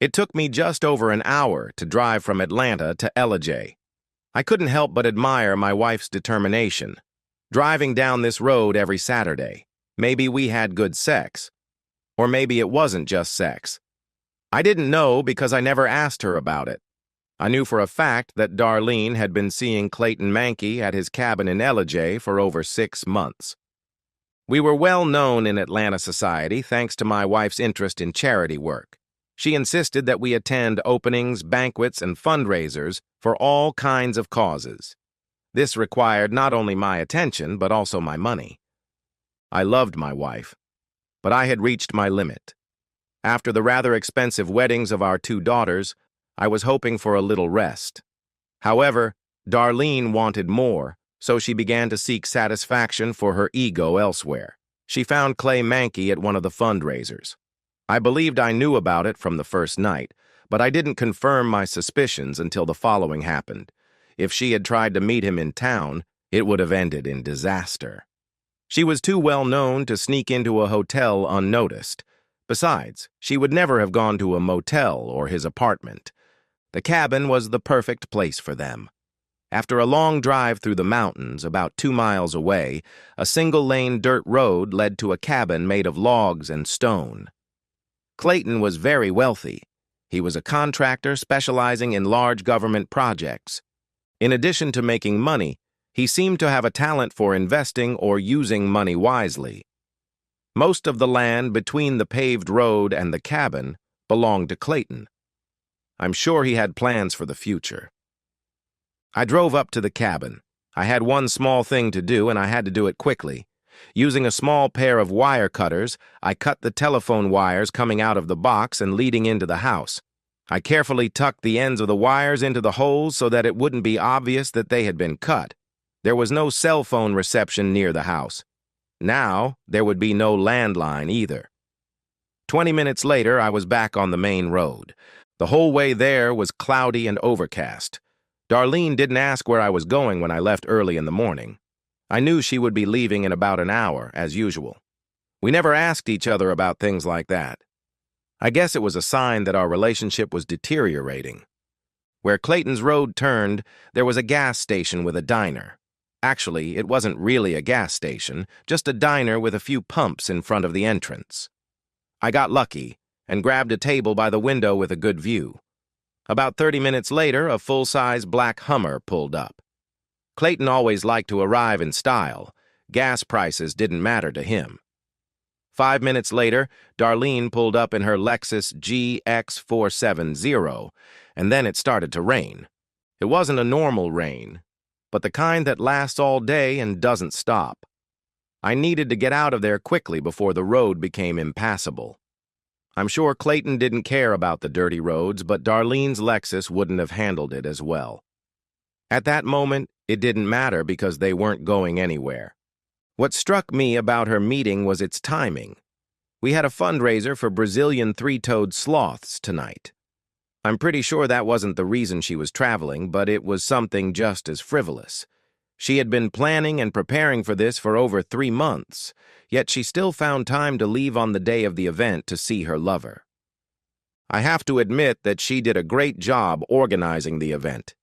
It took me just over an hour to drive from Atlanta to Ellijay. I couldn't help but admire my wife's determination. Driving down this road every Saturday. Maybe we had good sex. Or maybe it wasn't just sex. I didn't know because I never asked her about it. I knew for a fact that Darlene had been seeing Clayton Mankey at his cabin in Ellijay for over 6 months. We were well known in Atlanta society thanks to my wife's interest in charity work. She insisted that we attend openings, banquets, and fundraisers for all kinds of causes. This required not only my attention, but also my money. I loved my wife, but I had reached my limit. After the rather expensive weddings of our 2 daughters, I was hoping for a little rest. However, Darlene wanted more, so she began to seek satisfaction for her ego elsewhere. She found Clay Mankey at one of the fundraisers. I believed I knew about it from the first night, but I didn't confirm my suspicions until the following happened. If she had tried to meet him in town, it would have ended in disaster. She was too well known to sneak into a hotel unnoticed. Besides, she would never have gone to a motel or his apartment. The cabin was the perfect place for them. After a long drive through the mountains, about 2 miles away, a single-lane dirt road led to a cabin made of logs and stone. Clayton was very wealthy. He was a contractor specializing in large government projects. In addition to making money, he seemed to have a talent for investing or using money wisely. Most of the land between the paved road and the cabin belonged to Clayton. I'm sure he had plans for the future. I drove up to the cabin. I had one small thing to do, and I had to do it quickly. Using a small pair of wire cutters, I cut the telephone wires coming out of the box and leading into the house. I carefully tucked the ends of the wires into the holes so that it wouldn't be obvious that they had been cut. There was no cell phone reception near the house. Now, there would be no landline either. 20 minutes later, I was back on the main road. The whole way there was cloudy and overcast. Darlene didn't ask where I was going when I left early in the morning. I knew she would be leaving in about an hour, as usual. We never asked each other about things like that. I guess it was a sign that our relationship was deteriorating. Where Clayton's road turned, there was a gas station with a diner. Actually, it wasn't really a gas station, just a diner with a few pumps in front of the entrance. I got lucky and grabbed a table by the window with a good view. About 30 minutes later, a full-size black Hummer pulled up. Clayton always liked to arrive in style. Gas prices didn't matter to him. 5 minutes later, Darlene pulled up in her Lexus GX470, and then it started to rain. It wasn't a normal rain, but the kind that lasts all day and doesn't stop. I needed to get out of there quickly before the road became impassable. I'm sure Clayton didn't care about the dirty roads, but Darlene's Lexus wouldn't have handled it as well. At that moment, it didn't matter because they weren't going anywhere. What struck me about her meeting was its timing. We had a fundraiser for Brazilian 3-toed sloths tonight. I'm pretty sure that wasn't the reason she was traveling, but it was something just as frivolous. She had been planning and preparing for this for over 3 months, yet she still found time to leave on the day of the event to see her lover. I have to admit that she did a great job organizing the event.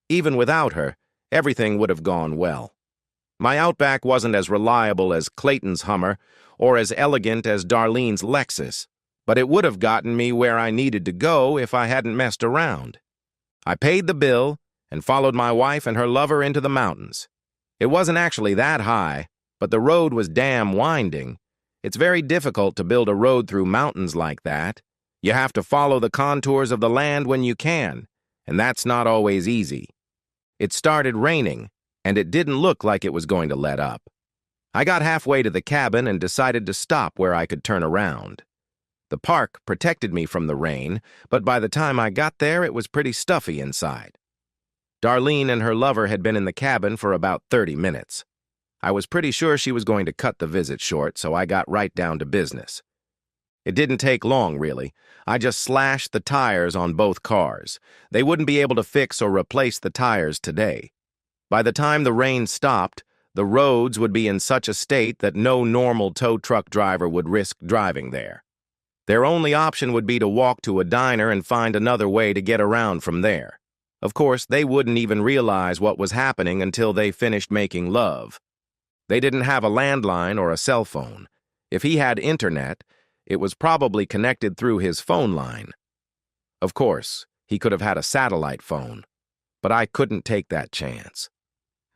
Even without her, everything would have gone well. My Outback wasn't as reliable as Clayton's Hummer or as elegant as Darlene's Lexus, but it would have gotten me where I needed to go if I hadn't messed around. I paid the bill and followed my wife and her lover into the mountains. It wasn't actually that high, but the road was damn winding. It's very difficult to build a road through mountains like that. You have to follow the contours of the land when you can, and that's not always easy. It started raining, and it didn't look like it was going to let up. I got halfway to the cabin and decided to stop where I could turn around. The park protected me from the rain, but by the time I got there, it was pretty stuffy inside. Darlene and her lover had been in the cabin for about 30 minutes. I was pretty sure she was going to cut the visit short, so I got right down to business. It didn't take long, really. I just slashed the tires on both cars. They wouldn't be able to fix or replace the tires today. By the time the rain stopped, the roads would be in such a state that no normal tow truck driver would risk driving there. Their only option would be to walk to a diner and find another way to get around from there. Of course, they wouldn't even realize what was happening until they finished making love. They didn't have a landline or a cell phone. If he had internet, it was probably connected through his phone line. Of course, he could have had a satellite phone, but I couldn't take that chance.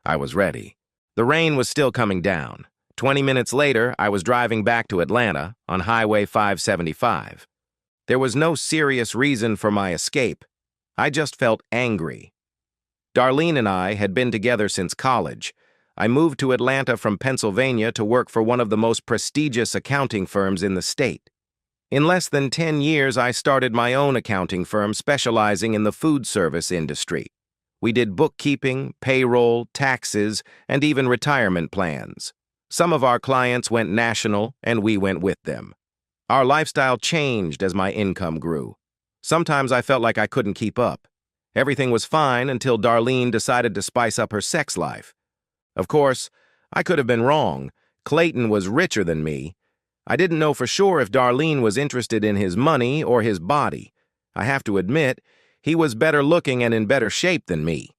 I was ready. The rain was still coming down. 20 minutes later, I was driving back to Atlanta on Highway 575. There was no serious reason for my escape. I just felt angry. Darlene and I had been together since college. I moved to Atlanta from Pennsylvania to work for one of the most prestigious accounting firms in the state. In less than 10 years, I started my own accounting firm specializing in the food service industry. We did bookkeeping, payroll, taxes, and even retirement plans. Some of our clients went national, and we went with them. Our lifestyle changed as my income grew. Sometimes I felt like I couldn't keep up. Everything was fine until Darlene decided to spice up her sex life. Of course, I could have been wrong. Clayton was richer than me. I didn't know for sure if Darlene was interested in his money or his body. I have to admit, he was better looking and in better shape than me.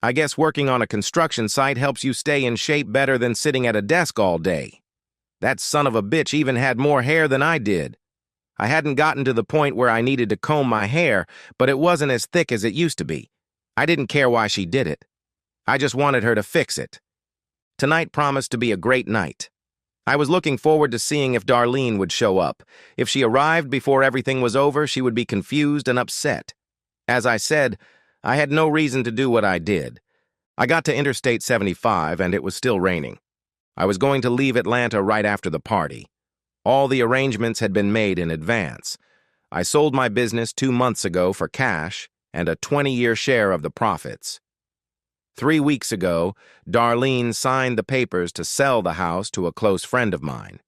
I guess working on a construction site helps you stay in shape better than sitting at a desk all day. That son of a bitch even had more hair than I did. I hadn't gotten to the point where I needed to comb my hair, but it wasn't as thick as it used to be. I didn't care why she did it. I just wanted her to fix it. Tonight promised to be a great night. I was looking forward to seeing if Darlene would show up. If she arrived before everything was over, she would be confused and upset. As I said, I had no reason to do what I did. I got to Interstate 75 and it was still raining. I was going to leave Atlanta right after the party. All the arrangements had been made in advance. I sold my business 2 months ago for cash and a 20-year share of the profits. 3 weeks ago, Darlene signed the papers to sell the house to a close friend of mine.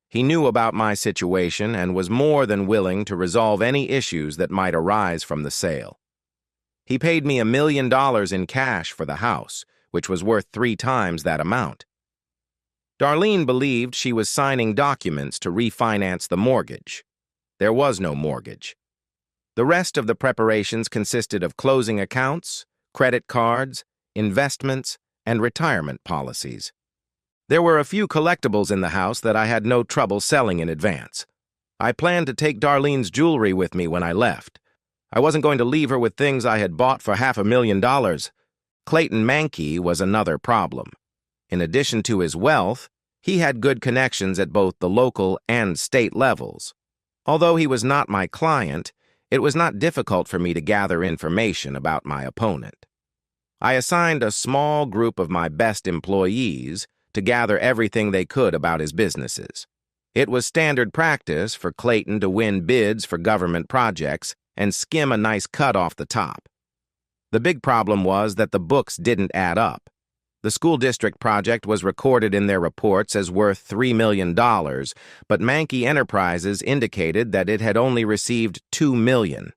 He knew about my situation and was more than willing to resolve any issues that might arise from the sale. He paid me $1 million in cash for the house, which was worth 3 times that amount. Darlene believed she was signing documents to refinance the mortgage. There was no mortgage. The rest of the preparations consisted of closing accounts, credit cards, investments, and retirement policies. There were a few collectibles in the house that I had no trouble selling in advance. I planned to take Darlene's jewelry with me when I left. I wasn't going to leave her with things I had bought for $500,000. Clayton Mankey was another problem. In addition to his wealth, he had good connections at both the local and state levels. Although he was not my client, it was not difficult for me to gather information about my opponent. I assigned a small group of my best employees to gather everything they could about his businesses. It was standard practice for Clayton to win bids for government projects and skim a nice cut off the top. The big problem was that the books didn't add up. The school district project was recorded in their reports as worth $3 million, but Mankey Enterprises indicated that it had only received $2 million.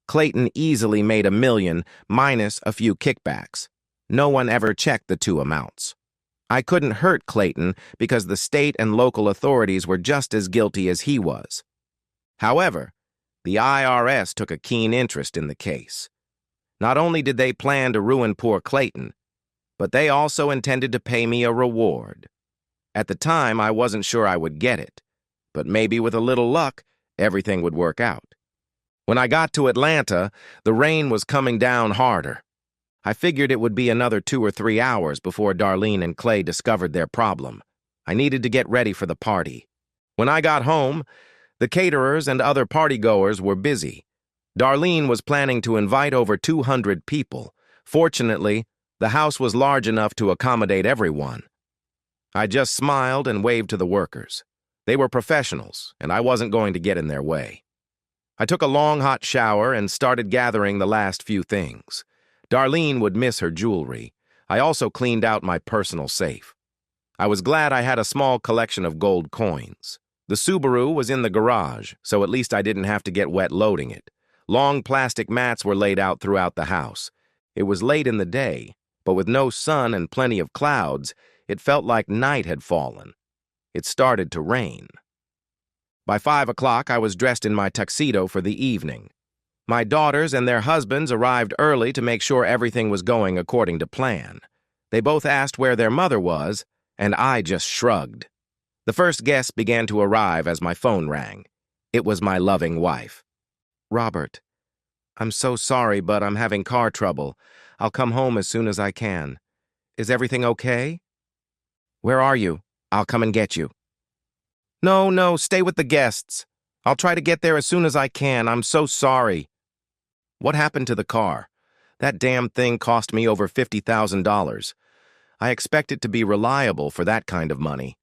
Clayton easily made $1 million minus a few kickbacks. No one ever checked the two amounts. I couldn't hurt Clayton because the state and local authorities were just as guilty as he was. However, the IRS took a keen interest in the case. Not only did they plan to ruin poor Clayton, but they also intended to pay me a reward. At the time, I wasn't sure I would get it, but maybe with a little luck, everything would work out. When I got to Atlanta, the rain was coming down harder. I figured it would be another 2 or 3 hours before Darlene and Clay discovered their problem. I needed to get ready for the party. When I got home, the caterers and other partygoers were busy. Darlene was planning to invite over 200 people. Fortunately, the house was large enough to accommodate everyone. I just smiled and waved to the workers. They were professionals, and I wasn't going to get in their way. I took a long hot shower and started gathering the last few things. Darlene would miss her jewelry. I also cleaned out my personal safe. I was glad I had a small collection of gold coins. The Subaru was in the garage, so at least I didn't have to get wet loading it. Long plastic mats were laid out throughout the house. It was late in the day, but with no sun and plenty of clouds, it felt like night had fallen. It started to rain. By 5 o'clock, I was dressed in my tuxedo for the evening. My daughters and their husbands arrived early to make sure everything was going according to plan. They both asked where their mother was, and I just shrugged. The first guests began to arrive as my phone rang. It was my loving wife. "Robert, I'm so sorry, but I'm having car trouble. I'll come home as soon as I can. Is everything okay?" "Where are you? I'll come and get you." No, stay with the guests. I'll try to get there as soon as I can. I'm so sorry." "What happened to the car? That damn thing cost me over $50,000. I expect it to be reliable for that kind of money."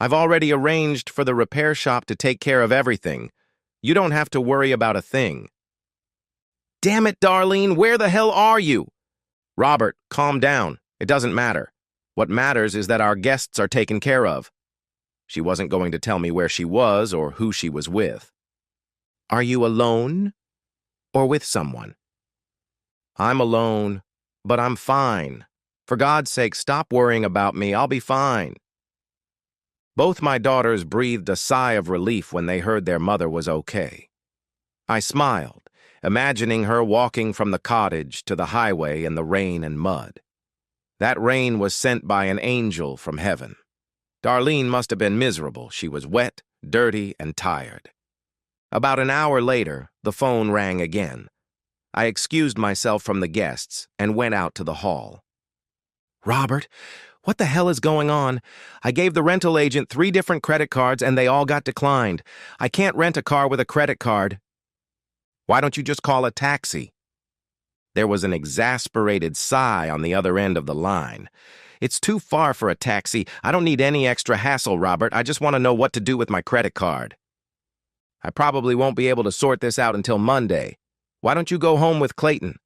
"I've already arranged for the repair shop to take care of everything. You don't have to worry about a thing." "Damn it, Darlene, where the hell are you?" "Robert, calm down. It doesn't matter. What matters is that our guests are taken care of." She wasn't going to tell me where she was or who she was with. "Are you alone or with someone?" "I'm alone, but I'm fine. For God's sake, stop worrying about me. I'll be fine." Both my daughters breathed a sigh of relief when they heard their mother was okay. I smiled, imagining her walking from the cottage to the highway in the rain and mud. That rain was sent by an angel from heaven. Darlene must have been miserable. She was wet, dirty, and tired. About an hour later, the phone rang again. I excused myself from the guests and went out to the hall. "Robert, what the hell is going on? I gave the rental agent 3 different credit cards and they all got declined. I can't rent a car with a credit card." "Why don't you just call a taxi?" There was an exasperated sigh on the other end of the line. "It's too far for a taxi. I don't need any extra hassle, Robert. I just want to know what to do with my credit card." "I probably won't be able to sort this out until Monday. Why don't you go home with Clayton?"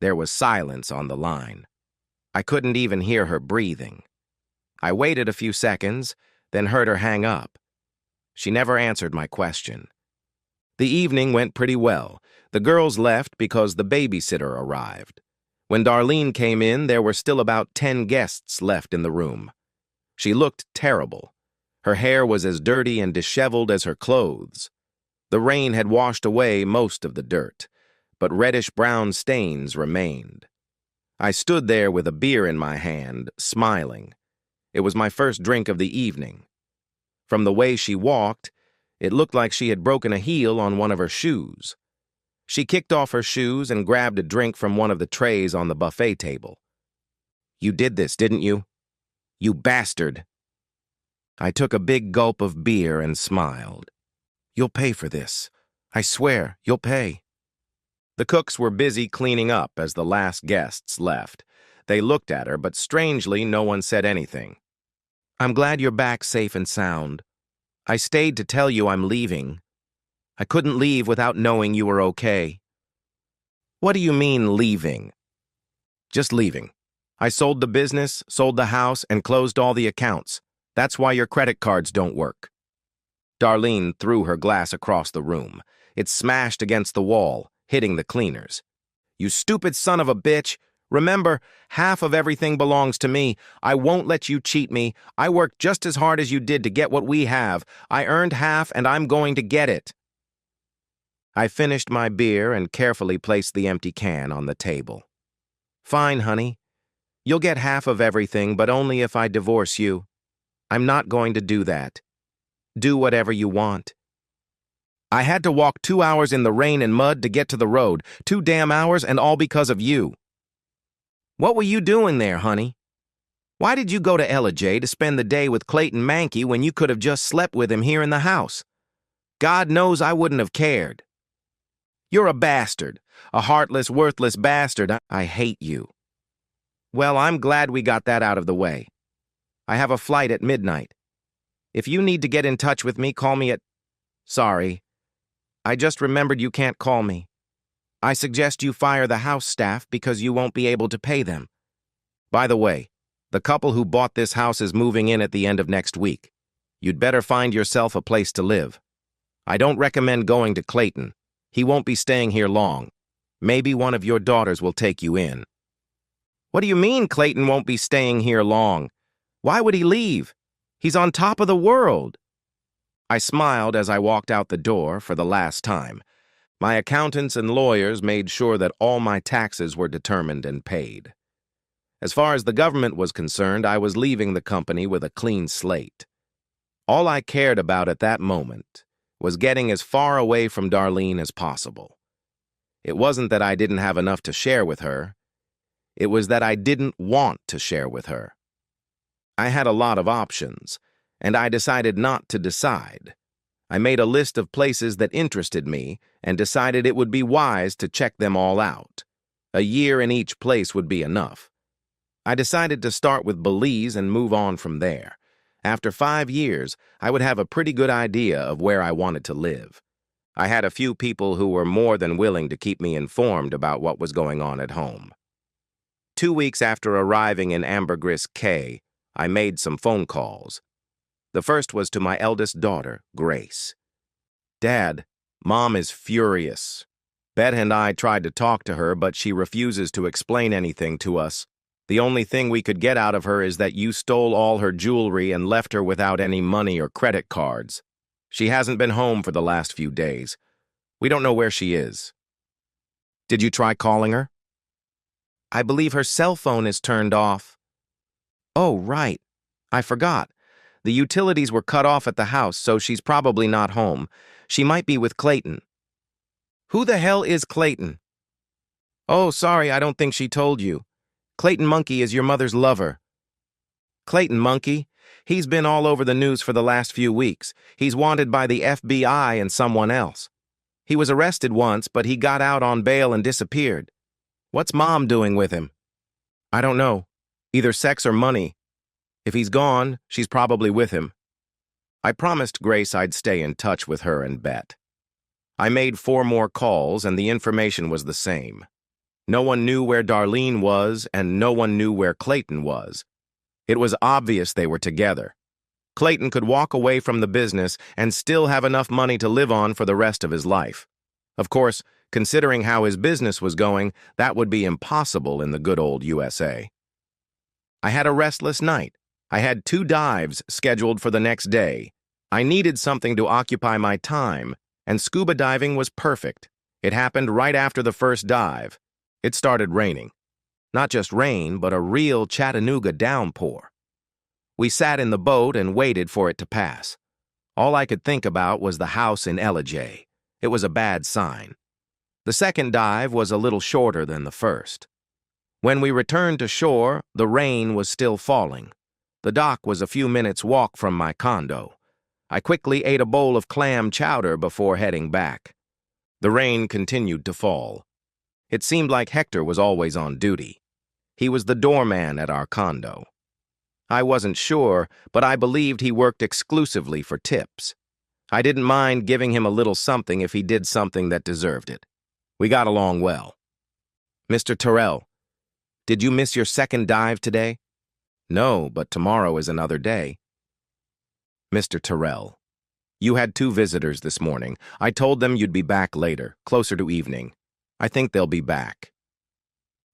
There was silence on the line. I couldn't even hear her breathing. I waited a few seconds, then heard her hang up. She never answered my question. The evening went pretty well. The girls left because the babysitter arrived. When Darlene came in, there were still about 10 guests left in the room. She looked terrible. Her hair was as dirty and disheveled as her clothes. The rain had washed away most of the dirt, but reddish-brown stains remained. I stood there with a beer in my hand, smiling. It was my first drink of the evening. From the way she walked, it looked like she had broken a heel on one of her shoes. She kicked off her shoes and grabbed a drink from one of the trays on the buffet table. "You did this, didn't you? You bastard." I took a big gulp of beer and smiled. "You'll pay for this. I swear, you'll pay." The cooks were busy cleaning up as the last guests left. They looked at her, but strangely, no one said anything. "I'm glad you're back safe and sound. I stayed to tell you I'm leaving. I couldn't leave without knowing you were okay." "What do you mean, leaving?" "Just leaving. I sold the business, sold the house, and closed all the accounts. That's why your credit cards don't work." Darlene threw her glass across the room. It smashed against the wall, hitting the cleaners. "You stupid son of a bitch. Remember, half of everything belongs to me. I won't let you cheat me. I worked just as hard as you did to get what we have. I earned half, and I'm going to get it." I finished my beer and carefully placed the empty can on the table. "Fine, honey. You'll get half of everything, but only if I divorce you. I'm not going to do that. Do whatever you want." "I had to walk 2 hours in the rain and mud to get to the road. 2 damn hours, and all because of you." "What were you doing there, honey? Why did you go to LJ to spend the day with Clayton Mankey when you could have just slept with him here in the house? God knows I wouldn't have cared. You're a bastard, a heartless, worthless bastard. I hate you." "Well, I'm glad we got that out of the way. I have a flight at midnight. If you need to get in touch with me, call me at—" "Sorry. I just remembered you can't call me. I suggest you fire the house staff because you won't be able to pay them. By the way, the couple who bought this house is moving in at the end of next week. You'd better find yourself a place to live. I don't recommend going to Clayton. He won't be staying here long. Maybe one of your daughters will take you in." "What do you mean Clayton won't be staying here long? Why would he leave? He's on top of the world." I smiled as I walked out the door for the last time. My accountants and lawyers made sure that all my taxes were determined and paid. As far as the government was concerned, I was leaving the company with a clean slate. All I cared about at that moment was getting as far away from Darlene as possible. It wasn't that I didn't have enough to share with her. It was that I didn't want to share with her. I had a lot of options, and I decided not to decide. I made a list of places that interested me and decided it would be wise to check them all out. A year in each place would be enough. I decided to start with Belize and move on from there. After 5 years, I would have a pretty good idea of where I wanted to live. I had a few people who were more than willing to keep me informed about what was going on at home. 2 weeks after arriving in Ambergris Cay, I made some phone calls. The first was to my eldest daughter, Grace. "Dad, Mom is furious. Beth and I tried to talk to her, but she refuses to explain anything to us. The only thing we could get out of her is that you stole all her jewelry and left her without any money or credit cards. She hasn't been home for the last few days. We don't know where she is." "Did you try calling her?" "I believe her cell phone is turned off." "Oh, right. I forgot. The utilities were cut off at the house, so she's probably not home. She might be with Clayton." "Who the hell is Clayton?" "Oh, sorry, I don't think she told you. Clayton Monkey is your mother's lover." "Clayton Monkey? He's been all over the news for the last few weeks. He's wanted by the FBI and someone else. He was arrested once, but he got out on bail and disappeared. What's Mom doing with him?" "I don't know. Either sex or money. If he's gone, she's probably with him." I promised Grace I'd stay in touch with her and Bet. I made 4 more calls, and the information was the same. No one knew where Darlene was, and no one knew where Clayton was. It was obvious they were together. Clayton could walk away from the business and still have enough money to live on for the rest of his life. Of course, considering how his business was going, that would be impossible in the good old USA. I had a restless night. I had 2 dives scheduled for the next day. I needed something to occupy my time, and scuba diving was perfect. It happened right after the first dive. It started raining. Not just rain, but a real Chattanooga downpour. We sat in the boat and waited for it to pass. All I could think about was the house in Ellijay. It was a bad sign. The second dive was a little shorter than the first. When we returned to shore, the rain was still falling. The dock was a few minutes' walk from my condo. I quickly ate a bowl of clam chowder before heading back. The rain continued to fall. It seemed like Hector was always on duty. He was the doorman at our condo. I wasn't sure, but I believed he worked exclusively for tips. I didn't mind giving him a little something if he did something that deserved it. We got along well. "Mr. Terrell, did you miss your second dive today?" "No, but tomorrow is another day." "Mr. Terrell, you had 2 visitors this morning. I told them you'd be back later, closer to evening. I think they'll be back."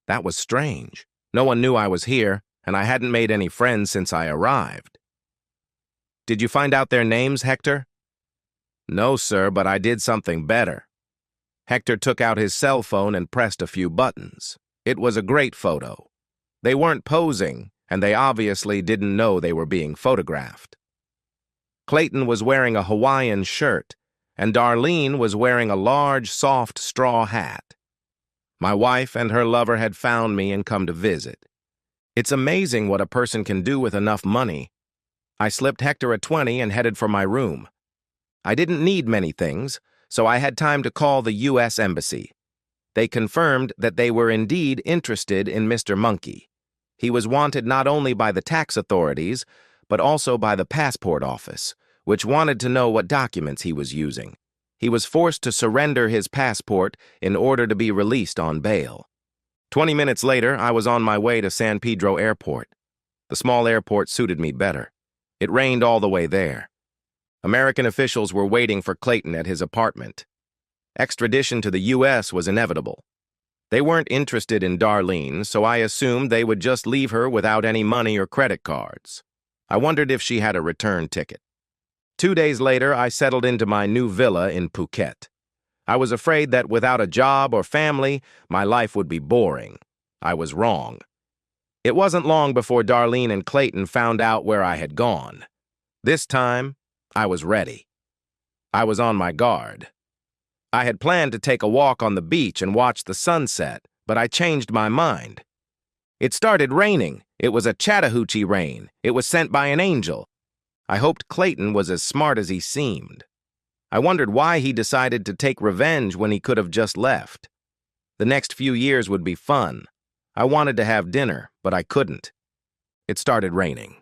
That was strange. No one knew I was here, and I hadn't made any friends since I arrived. "Did you find out their names, Hector?" "No, sir, but I did something better." Hector took out his cell phone and pressed a few buttons. It was a great photo. They weren't posing, and they obviously didn't know they were being photographed. Clayton was wearing a Hawaiian shirt, and Darlene was wearing a large, soft straw hat. My wife and her lover had found me and come to visit. It's amazing what a person can do with enough money. I slipped Hector a 20 and headed for my room. I didn't need many things, so I had time to call the U.S. Embassy. They confirmed that they were indeed interested in Mr. Monkey. He was wanted not only by the tax authorities, but also by the passport office, which wanted to know what documents he was using. He was forced to surrender his passport in order to be released on bail. 20 minutes later, I was on my way to San Pedro Airport. The small airport suited me better. It rained all the way there. American officials were waiting for Clayton at his apartment. Extradition to the U.S. was inevitable. They weren't interested in Darlene, so I assumed they would just leave her without any money or credit cards. I wondered if she had a return ticket. 2 days later, I settled into my new villa in Phuket. I was afraid that without a job or family, my life would be boring. I was wrong. It wasn't long before Darlene and Clayton found out where I had gone. This time, I was ready. I was on my guard. I had planned to take a walk on the beach and watch the sunset, but I changed my mind. It started raining. It was a Chattahoochee rain. It was sent by an angel. I hoped Clayton was as smart as he seemed. I wondered why he decided to take revenge when he could have just left. The next few years would be fun. I wanted to have dinner, but I couldn't. It started raining.